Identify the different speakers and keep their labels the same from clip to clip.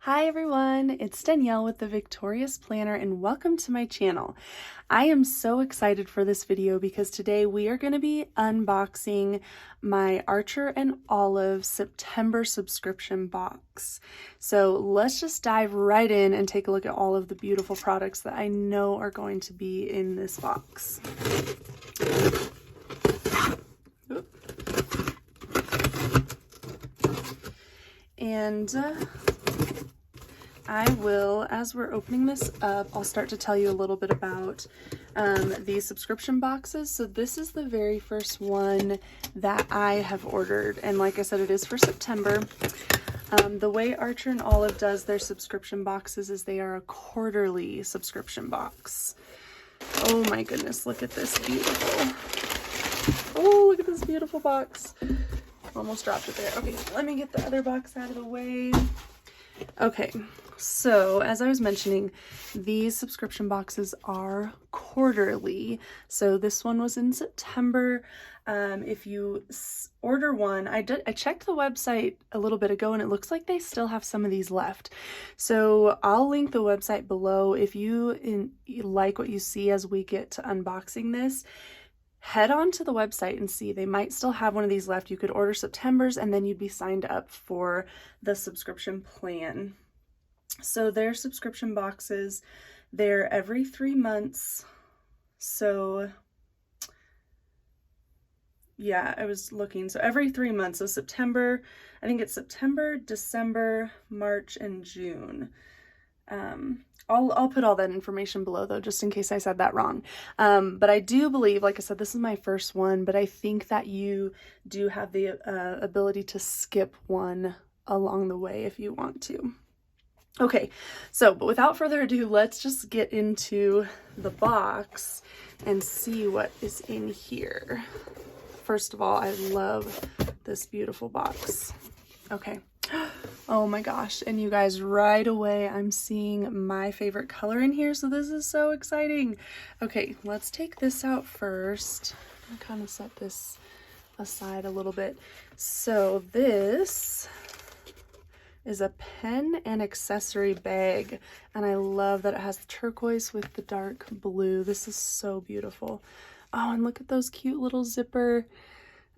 Speaker 1: Hi everyone, it's Danielle with the Victorious Planner and welcome to my channel. I am so excited for this video because today we are going to be unboxing my Archer and Olive September subscription box. So let's just dive right in and take a look at all of the beautiful products that I know are going to be in this box. And I will, as we're opening this up, I'll start to tell you a little bit about these subscription boxes. So this is the very first one that I have ordered. And like I said, it is for September. The way Archer and Olive does their subscription boxes is they are a quarterly subscription box. Oh my goodness, look at this beautiful. Oh, look at this beautiful box. Almost dropped it there. Okay, let me get the other box out of the way. Okay, so as I was mentioning, these subscription boxes are quarterly. So this one was in September. If you order one, I checked the website a little bit ago and it looks like they still have some of these left. So I'll link the website below. If you like what you see as we get to unboxing this, head on to the website and see. They might still have one of these left. You could order September's and then you'd be signed up for the subscription plan. So their subscription boxes, they're every 3 months. So yeah, I was looking. So every 3 months. So September, I think it's September, December, March, and June. I'll put all that information below though, just in case I said that wrong. But I do believe, like I said, this is my first one, but I think that you do have the ability to skip one along the way if you want to. Okay, so, but without further ado, let's just get into the box and see what is in here. First of all, I love this beautiful box. Okay. Oh my gosh, and you guys, right away I'm seeing my favorite color in here, so this is so exciting. Okay, let's take this out first. I'm gonna kind of set this aside a little bit. So this is a pen and accessory bag, and I love that it has turquoise with the dark blue. This is so beautiful. Oh, and look at those cute little zipper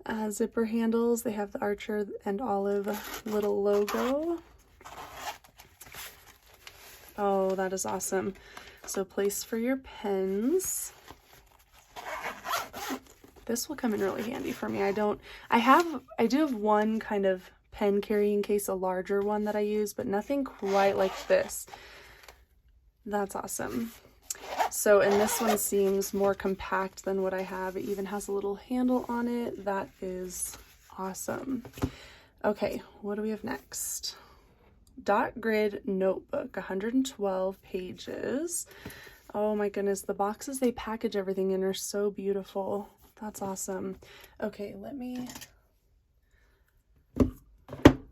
Speaker 1: handles. They have the Archer and Olive little logo. Oh, that is awesome. So place for your pens. This will come in really handy for me. I do have one kind of pen carrying case, a larger one that I use, but nothing quite like this. That's awesome. So, and this one seems more compact than what I have. It even has a little handle on it. That is awesome. Okay, what do we have next? Dot grid notebook, 112 pages. Oh my goodness, the boxes they package everything in are so beautiful. That's awesome. Okay, let me,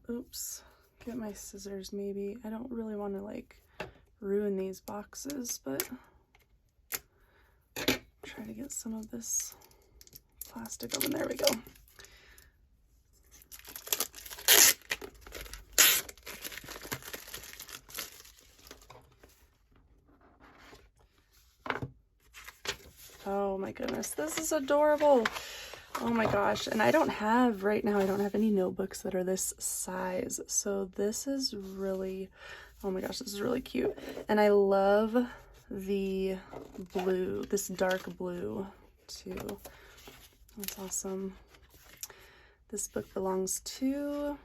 Speaker 1: oops, get my scissors maybe. I don't really want to like ruin these boxes, but try to get some of this plastic open. There we go. Oh my goodness, this is adorable. Oh my gosh, and I don't have, right now, I don't have any notebooks that are this size. So this is really, oh my gosh, this is really cute. And I love the blue, this dark blue too. That's awesome. This book belongs to,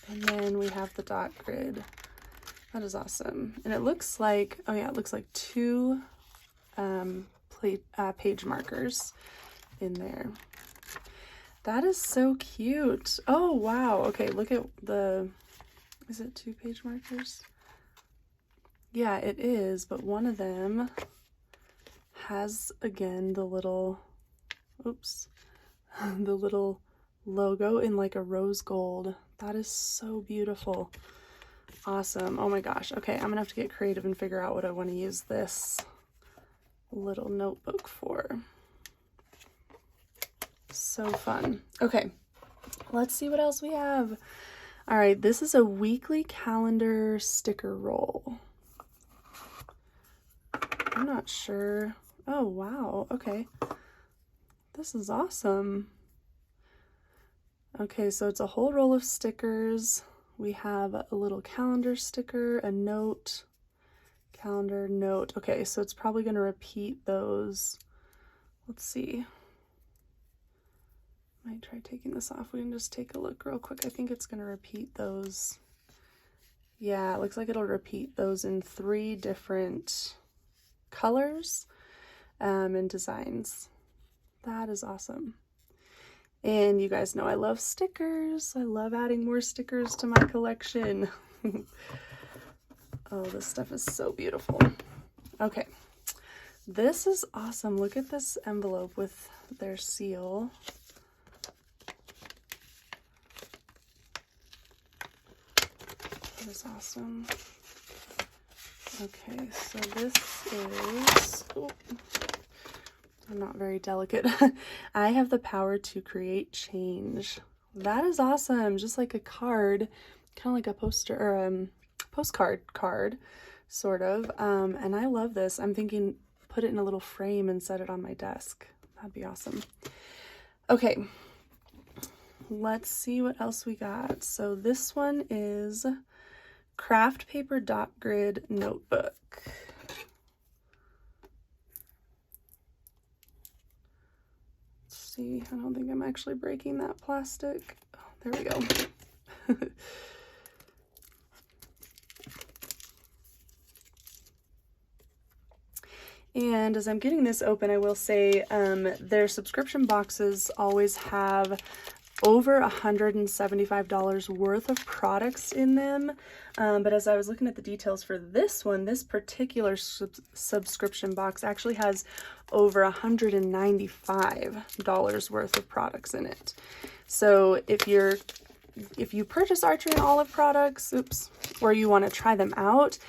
Speaker 1: and then we have the dot grid. That is awesome. And it looks like, oh yeah, it looks like two page markers in there. That is so cute. Oh wow. Okay, look at the, is it 2 page markers? Yeah, it is, but one of them has, again, the little, oops, the little logo in like a rose gold. That is so beautiful. Awesome. Oh my gosh. Okay, I'm gonna have to get creative and figure out what I want to use this little notebook for. So fun. Okay, let's see what else we have. All right, this is a weekly calendar sticker roll. I'm not sure. Oh, wow. Okay. This is awesome. Okay, so it's a whole roll of stickers. We have a little calendar sticker, a note, calendar, note. Okay, so it's probably going to repeat those. Let's see. Might try taking this off. We can just take a look real quick. I think it's going to repeat those. Yeah, it looks like it'll repeat those in 3 different colors and designs. That is awesome. And you guys know I love stickers. I love adding more stickers to my collection. Oh, this stuff is so beautiful. Okay, this is awesome. Look at this envelope with their seal. That is awesome. Okay, so this is, oh, I'm not very delicate. I have the power to create change. That is awesome. Just like a card, kind of like a poster or postcard card, sort of. And I love this. I'm thinking put it in a little frame and set it on my desk. That'd be awesome. Okay, let's see what else we got. So this one is Craft Paper Dot Grid Notebook. Let's see, I don't think I'm actually breaking that plastic. Oh, there we go. And as I'm getting this open, I will say their subscription boxes always have over $175 worth of products in them. But as I was looking at the details for this one, this particular subscription box actually has over $195 worth of products in it. So if you purchase Archery and Olive products, or you want to try them out,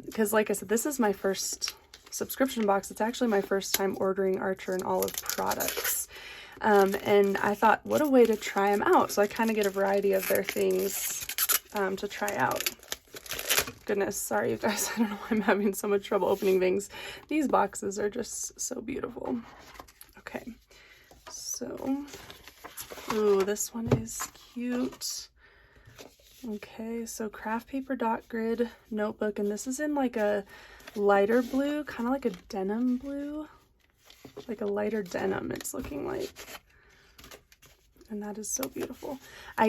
Speaker 1: because like I said, this is my first subscription box. It's actually my first time ordering Archer and Olive products. And I thought, what a way to try them out. So I kind of get a variety of their things to try out. Goodness, sorry you guys, I don't know why I'm having so much trouble opening things. These boxes are just so beautiful. Okay, so, ooh, this one is cute. Okay, so Craft Paper Dot Grid Notebook, and this is in like a lighter blue, kind of like a denim blue. Like a lighter denim, it's looking like. And that is so beautiful. I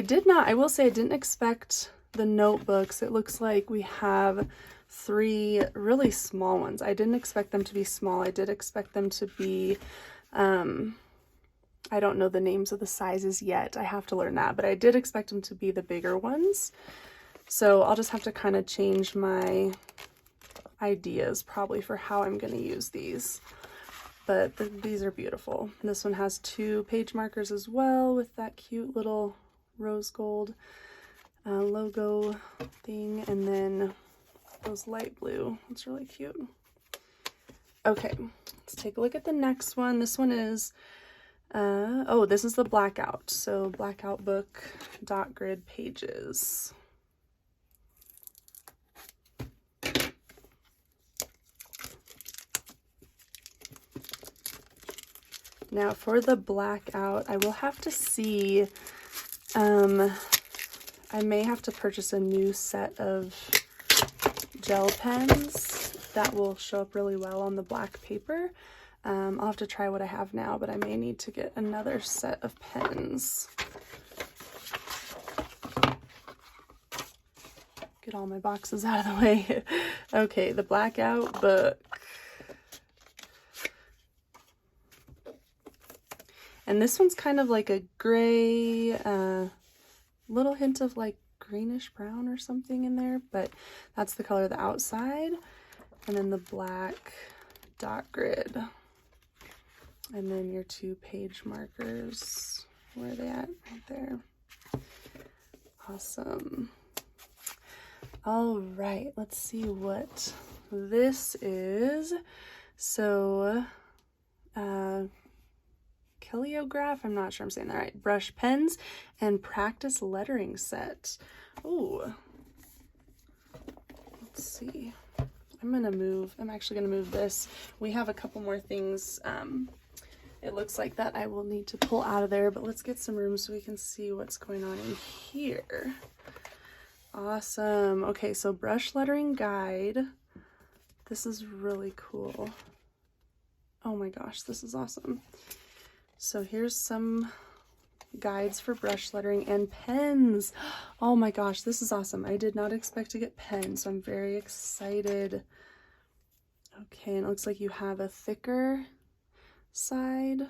Speaker 1: will say I didn't expect the notebooks. It looks like we have 3 really small ones. I didn't expect them to be small. I did expect them to be, I don't know the names of the sizes yet. I have to learn that, but I did expect them to be the bigger ones. So I'll just have to kind of change my ideas probably for how I'm going to use these. But these are beautiful. This one has 2 page markers as well with that cute little rose gold logo thing, and then those light blue. It's really cute. Okay, let's take a look at the next one. This one is, oh, this is the Blackout. So Blackout Book Dot Grid Pages. Now for the Blackout, I will have to see, I may have to purchase a new set of gel pens that will show up really well on the black paper. I'll have to try what I have now, but I may need to get another set of pens. Get all my boxes out of the way. Okay, the Blackout Book. And this one's kind of like a gray, little hint of like greenish brown or something in there, but that's the color of the outside. And then the black dot grid. And then your 2 page markers. Where are they at? Right there. Awesome. All right, let's see what this is. So, Kiliograph, I'm not sure I'm saying that right, brush pens, and practice lettering set. Oh, let's see. I'm actually gonna move this. We have a couple more things, it looks like that I will need to pull out of there, but let's get some room so we can see what's going on in here. Awesome. Okay, so brush lettering guide. This is really cool. Oh my gosh, this is awesome. So here's some guides for brush lettering and pens. Oh my gosh, this is awesome. I did not expect to get pens, so I'm very excited. Okay, and it looks like you have a thicker side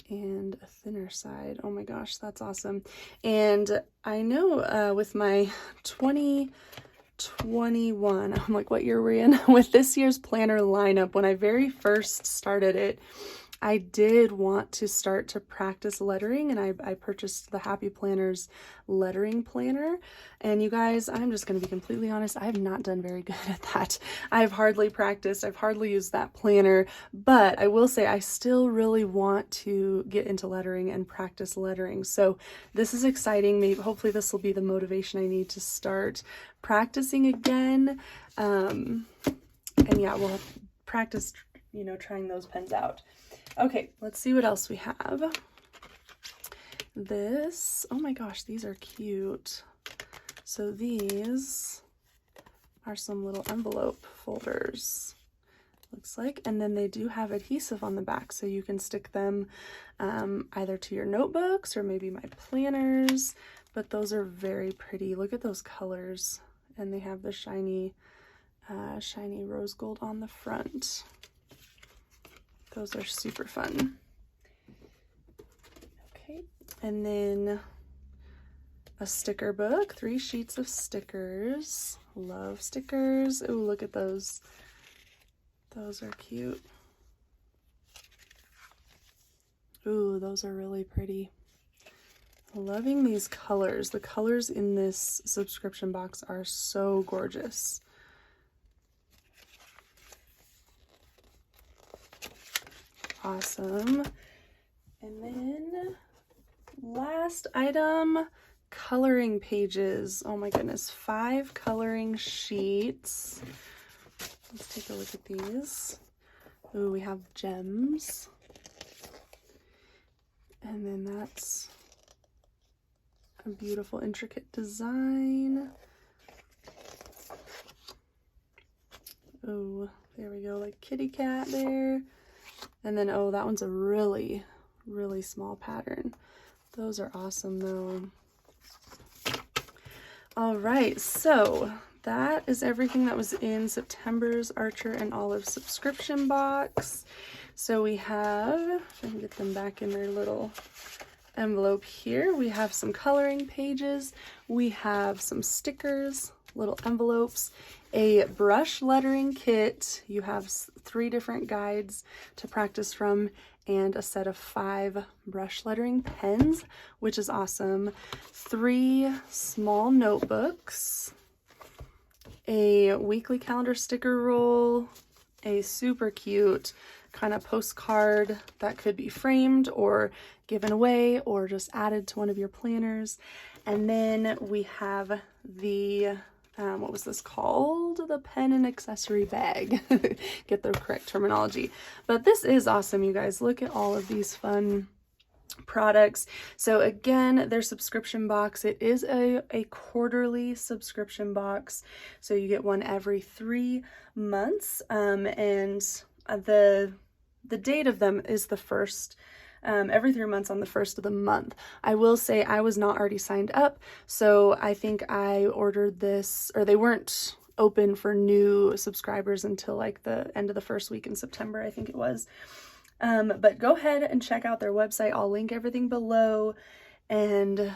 Speaker 1: and a thinner side. Oh my gosh, that's awesome. And I know with my 2021, I'm like, what year were we in? With this year's planner lineup, when I very first started it, I did want to start to practice lettering, and I purchased the Happy Planners lettering planner. And you guys, I'm just going to be completely honest, I have not done very good at that. I've hardly practiced, I've hardly used that planner, but I will say I still really want to get into lettering and practice lettering. So this is exciting. Maybe hopefully this will be the motivation I need to start practicing again. And yeah, we'll practice, you know, trying those pens out. Okay, let's see what else we have. This, oh my gosh, these are cute. So these are some little envelope folders, looks like, and then they do have adhesive on the back, so you can stick them either to your notebooks or maybe my planners, but those are very pretty. Look at those colors, and they have the shiny rose gold on the front. Those are super fun. Okay, and then a sticker book, 3 sheets of stickers. Love stickers. Oh, look at those. Those are cute. Ooh, those are really pretty. Loving these colors. The colors in this subscription box are so gorgeous. Awesome. And then last item, coloring pages. Oh my goodness, 5 coloring sheets. Let's take a look at these. Ooh, we have gems. And then that's a beautiful intricate design. Oh, there we go, like kitty cat there. And then, oh, that one's a really, really small pattern. Those are awesome though. All right, so that is everything that was in September's Archer and Olive subscription box. So we have, if I can get them back in their little envelope here, we have some coloring pages, we have some stickers, little envelopes, a brush lettering kit. You have 3 different guides to practice from, and a set of 5 brush lettering pens, which is awesome. 3 small notebooks, a weekly calendar sticker roll, a super cute kind of postcard that could be framed or given away or just added to one of your planners. And then we have the what was this called? The pen and accessory bag. Get the correct terminology. But this is awesome, you guys. Look at all of these fun products. So again, their subscription box, it is a quarterly subscription box. So you get one every 3 months. And the date of them is the first, every 3 months on the first of the month. I will say I was not already signed up, so I think I ordered this, or they weren't open for new subscribers until like the end of the first week in September, I think it was. But go ahead and check out their website. I'll link everything below, and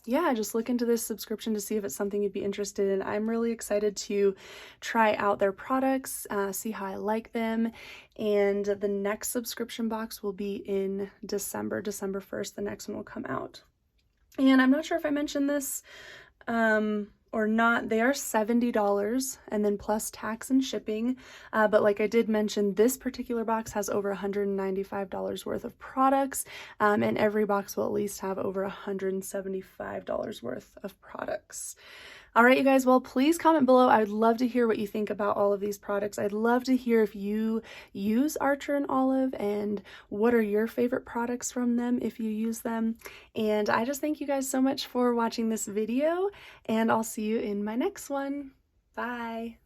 Speaker 1: yeah, just look into this subscription to see if it's something you'd be interested in. I'm really excited to try out their products, see how I like them, and the next subscription box will be in December 1st. The next one will come out. And I'm not sure if I mentioned this or not, they are $70 and then plus tax and shipping. But like I did mention, this particular box has over $195 worth of products, and every box will at least have over $175 worth of products. All right, you guys, well, please comment below. I would love to hear what you think about all of these products. I'd love to hear if you use Archer and Olive and what are your favorite products from them if you use them. And I just thank you guys so much for watching this video, and I'll see you in my next one. Bye.